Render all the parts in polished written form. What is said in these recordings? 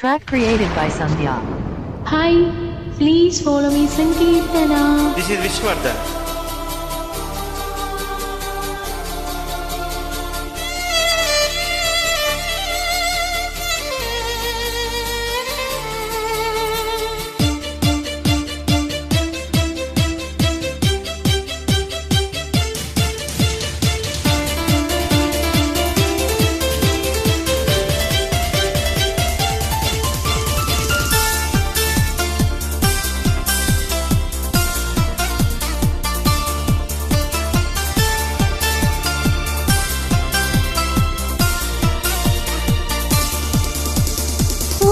Track created by Sandhya. Hi, please follow me Sankirtana. This is Vishwardhan.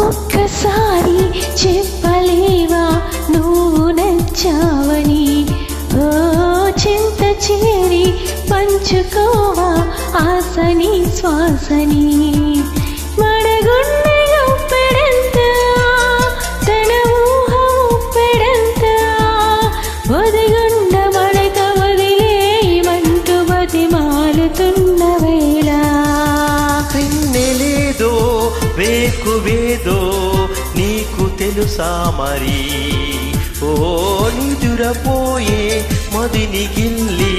ఒక్కసారి చెప్పలేవా నువ్వు నచ్చావని, ఓ చింత చేరి పంచుకోవా ఆసని శ్వాసని. మడగుండె ఉప్పెడంత తన ఊహ ఉప్పెడంత, ఒదిగుండ మడక వదిలేయమంటూ బతిమాలుతున్న వేళ, పిన్నెలేదో వేకువేదో నీకు తెలుసా మరి, ఓ నిదురపోయే మదిని గిల్లి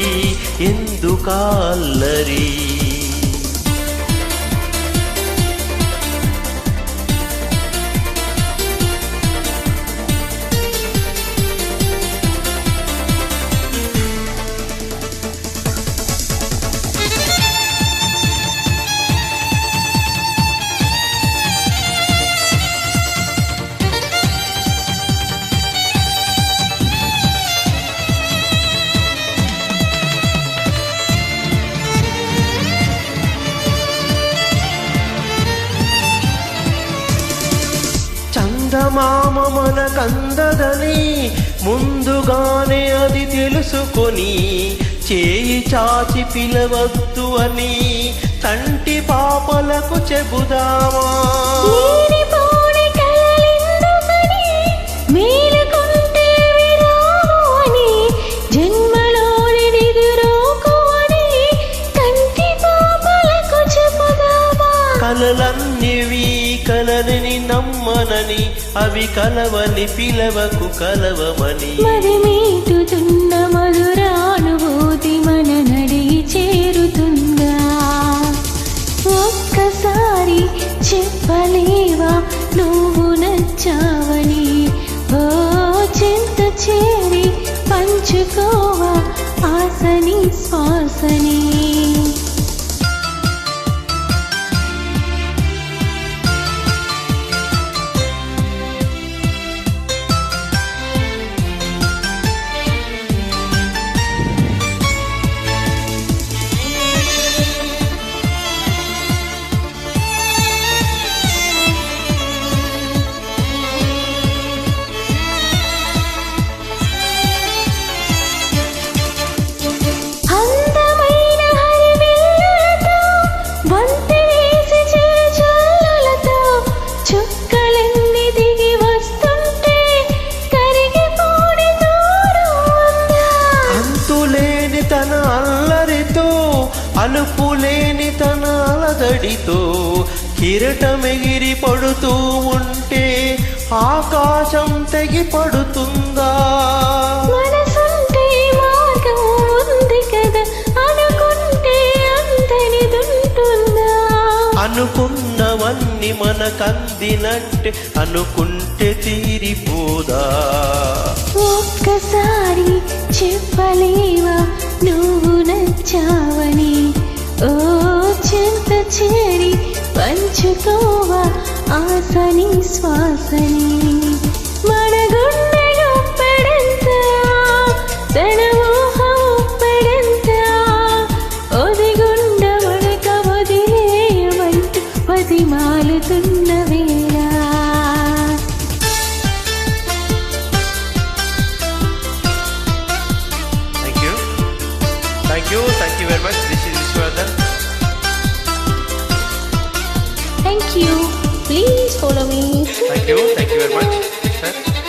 ఎందుకాల్లరి. చందమామ మనకందదని ముందుగానే అది తెలుసుకొని, చేయి చాచి పిలవద్దు అని తంటి పాపలకు చెబుదామా. కలలన్నివి కలని నమ్మనని, అవి కలవని పిలవకు కలవమని. మరి మీటుతున్న మధురానుభూతి మన నడిగి చేరుతుందా, ఒక్కసారి చెప్పలేవా నువ్వు నచ్చావని, ఓ చింత చేరి పంచుకోవా ఆసని శ్వాసని. తన అల్లరితో అలుపులేని తన అలదడితో, కిరటమెగిరి పడుతూ ఉంటే ఆకాశం తెగి పడుతుందా. మనసుంటే మార్గం ఉంది కదా, అనుకుంటే అంతనిదుంటుందా. అనుకున్నవన్నీ మనకందినట్టే అనుకుంటే తీరిపోదా. ఒక్కసారి చెప్పలేవా నువ్వు నచ్చావని, ఓ చింత చేరి పంచుకోవా ఆసని శ్వాసని. మడగుండె ఉప్పెడంత తన ఊహ ఉప్పెడంత, ఒదిగుండ మడక వదిలేయమంటూ బతిమాలుతున్న వేళ. Thank you very much. This is Vishwardhan. Thank you. Please follow me. Thank you very much, sir.